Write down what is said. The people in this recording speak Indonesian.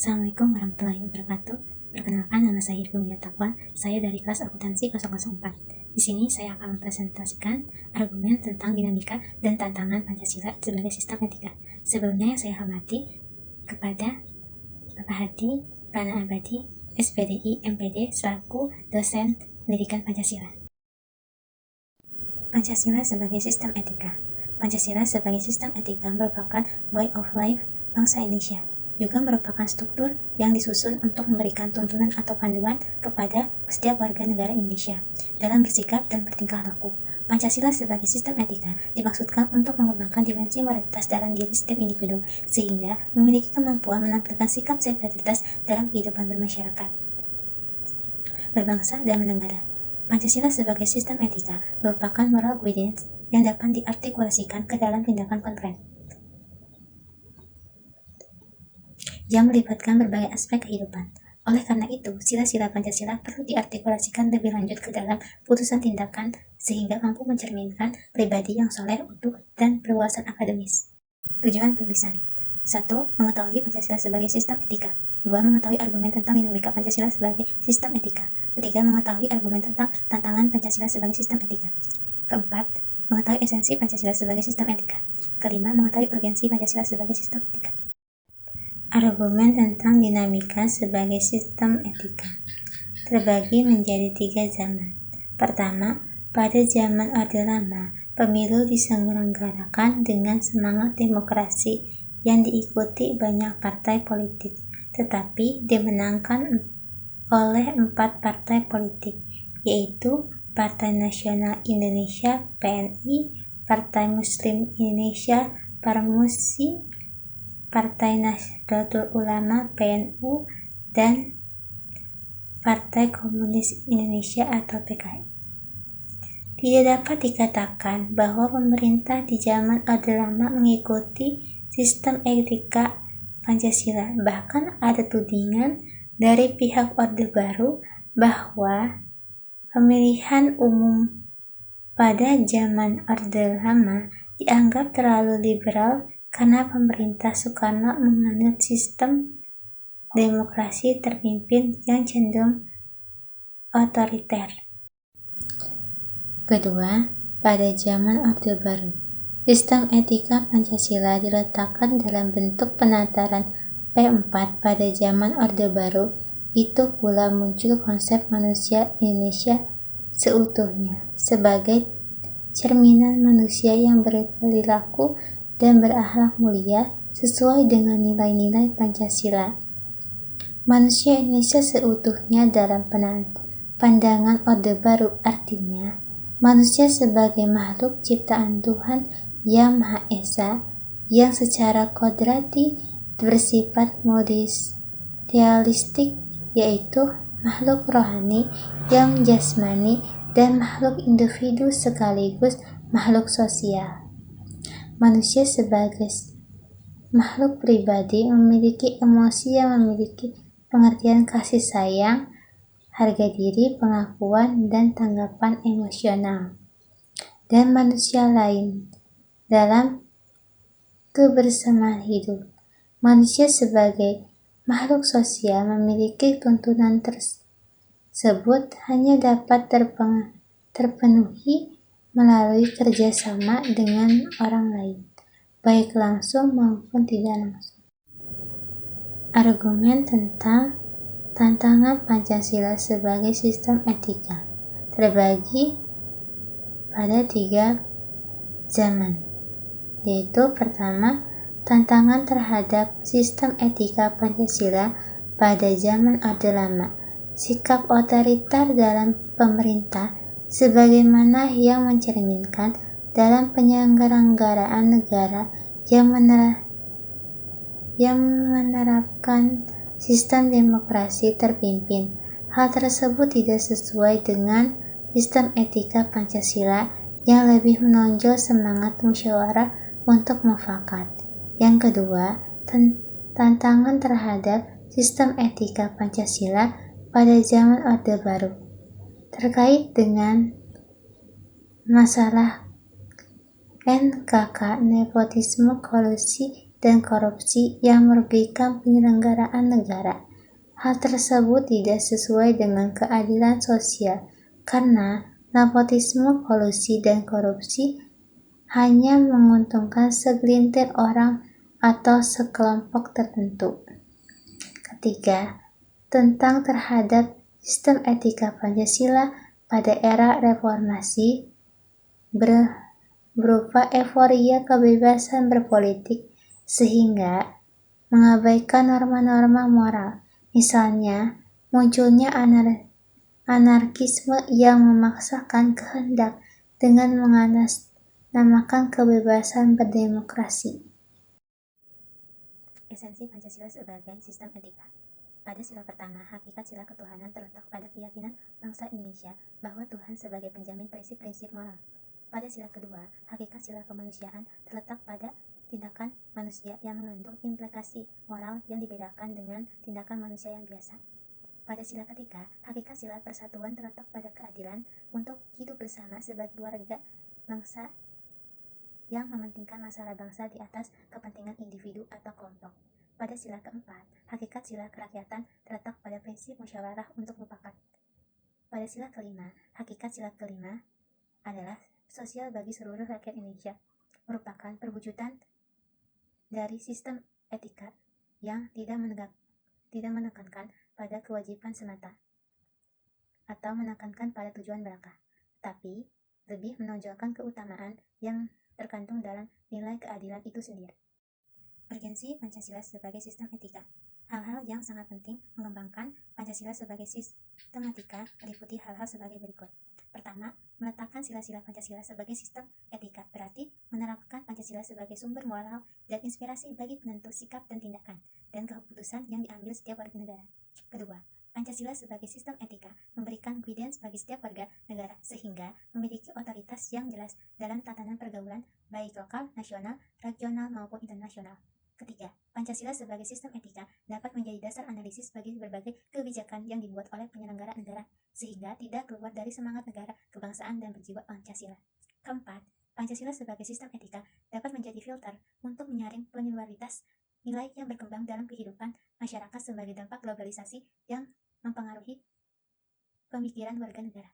Assalamualaikum warahmatullahi wabarakatuh. Perkenalkan, nama saya Irgun Takwa. Saya dari kelas akuntansi 004. Di sini saya akan mempresentasikan argumen tentang dinamika dan tantangan Pancasila sebagai sistem etika. Sebelumnya yang saya hormati kepada Bapak Hadi Prana Abadi, SPDI MPD selaku dosen pendidikan Pancasila. Pancasila sebagai sistem etika. Pancasila sebagai sistem etika merupakan way of life bangsa Indonesia. Juga merupakan struktur yang disusun untuk memberikan tuntunan atau panduan kepada setiap warga negara Indonesia dalam bersikap dan bertingkah laku. Pancasila sebagai sistem etika dimaksudkan untuk mengembangkan dimensi moralitas dalam diri setiap individu sehingga memiliki kemampuan menampilkan sikap solidaritas dalam kehidupan bermasyarakat, berbangsa, dan bernegara. Pancasila sebagai sistem etika merupakan moral guidance yang dapat diartikulasikan ke dalam tindakan konkret yang melibatkan berbagai aspek kehidupan. Oleh karena itu, sila-sila Pancasila perlu diartikulasikan lebih lanjut ke dalam putusan tindakan sehingga mampu mencerminkan pribadi yang soleh, utuh, dan berwawasan akademis. Tujuan penulisan: 1. Mengetahui Pancasila sebagai sistem etika. 2. Mengetahui argumen tentang dinamika Pancasila sebagai sistem etika. 3. Mengetahui argumen tentang tantangan Pancasila sebagai sistem etika. 4. Mengetahui esensi Pancasila sebagai sistem etika. 5. Mengetahui urgensi Pancasila sebagai sistem etika. Argumen tentang dinamika sebagai sistem etika terbagi menjadi 3 zaman. Pertama, pada zaman Orde Lama, pemilu diselenggarakan dengan semangat demokrasi yang diikuti banyak partai politik, tetapi dimenangkan oleh 4 partai politik, yaitu Partai Nasional Indonesia (PNI), Partai Muslim Indonesia (Parmusi), Partai Nahdlatul Ulama (PNU), dan Partai Komunis Indonesia atau PKI. Tidak dapat dikatakan bahwa pemerintah di zaman Orde Lama mengikuti sistem etika Pancasila. Bahkan ada tudingan dari pihak Orde Baru bahwa pemilihan umum pada zaman Orde Lama dianggap terlalu liberal karena pemerintah Soekarno menganut sistem demokrasi terpimpin yang cenderung otoriter. Kedua, pada zaman Orde Baru, sistem etika Pancasila diletakkan dalam bentuk penataran P4. Pada zaman Orde Baru, itu pula muncul konsep manusia Indonesia seutuhnya sebagai cerminan manusia yang berperilaku dan berakhlak mulia sesuai dengan nilai-nilai Pancasila. Manusia Indonesia seutuhnya dalam pandangan Orde Baru artinya manusia sebagai makhluk ciptaan Tuhan Yang Maha Esa yang secara kodrati bersifat materialistik, yaitu makhluk rohani yang jasmani dan makhluk individu sekaligus makhluk sosial. Manusia sebagai makhluk pribadi memiliki emosi yang memiliki pengertian kasih sayang, harga diri, pengakuan, dan tanggapan emosional, dan manusia lain dalam kebersamaan hidup. Manusia sebagai makhluk sosial memiliki tuntunan tersebut hanya dapat terpenuhi melalui kerjasama dengan orang lain, baik langsung maupun tidak langsung. Argumen tentang tantangan Pancasila sebagai sistem etika terbagi pada 3 zaman, yaitu pertama, tantangan terhadap sistem etika Pancasila pada zaman Orde Lama, sikap otoriter dalam pemerintah sebagaimana yang mencerminkan dalam penyelenggaraan negara yang menerapkan sistem demokrasi terpimpin. Hal tersebut tidak sesuai dengan sistem etika Pancasila yang lebih menonjol semangat musyawarah untuk mufakat. Yang kedua, tantangan terhadap sistem etika Pancasila pada zaman Orde Baru terkait dengan masalah NKK, nepotisme, kolusi, dan korupsi yang merugikan penyelenggaraan negara. Hal tersebut tidak sesuai dengan keadilan sosial karena nepotisme, kolusi, dan korupsi hanya menguntungkan segelintir orang atau sekelompok tertentu. Ketiga, tentang terhadap sistem etika Pancasila pada era reformasi berupa euforia kebebasan berpolitik sehingga mengabaikan norma-norma moral. Misalnya, munculnya anarkisme yang memaksakan kehendak dengan mengatasnamakan kebebasan berdemokrasi. Esensi Pancasila sebagai sistem etika. Pada sila pertama, hakikat sila ketuhanan terletak pada keyakinan bangsa Indonesia bahwa Tuhan sebagai penjamin prinsip-prinsip moral. Pada sila kedua, hakikat sila kemanusiaan terletak pada tindakan manusia yang mengandung implikasi moral yang dibedakan dengan tindakan manusia yang biasa. Pada sila ketiga, hakikat sila persatuan terletak pada keadilan untuk hidup bersama sebagai warga bangsa yang mementingkan masalah bangsa di atas kepentingan individu atau kelompok. Pada sila keempat, hakikat sila kerakyatan terletak pada prinsip musyawarah untuk mufakat. Pada sila kelima, hakikat sila kelima adalah sosial bagi seluruh rakyat Indonesia, merupakan perwujudan dari sistem etika yang tidak menekankan pada kewajiban semata atau menekankan pada tujuan belaka, tapi lebih menonjolkan keutamaan yang terkandung dalam nilai keadilan itu sendiri. Urgensi Pancasila sebagai sistem etika. Hal-hal yang sangat penting mengembangkan Pancasila sebagai sistem etika meliputi hal-hal sebagai berikut. Pertama, meletakkan sila-sila Pancasila sebagai sistem etika berarti menerapkan Pancasila sebagai sumber moral dan inspirasi bagi penentu sikap dan tindakan dan keputusan yang diambil setiap warga negara. Kedua, Pancasila sebagai sistem etika memberikan guidance bagi setiap warga negara sehingga memiliki otoritas yang jelas dalam tatanan pergaulan baik lokal, nasional, regional maupun internasional. Ketiga, Pancasila sebagai sistem etika dapat menjadi dasar analisis bagi berbagai kebijakan yang dibuat oleh penyelenggara negara sehingga tidak keluar dari semangat negara, kebangsaan, dan berjiwa Pancasila. Keempat, Pancasila sebagai sistem etika dapat menjadi filter untuk menyaring pluralitas nilai yang berkembang dalam kehidupan masyarakat sebagai dampak globalisasi yang mempengaruhi pemikiran warga negara.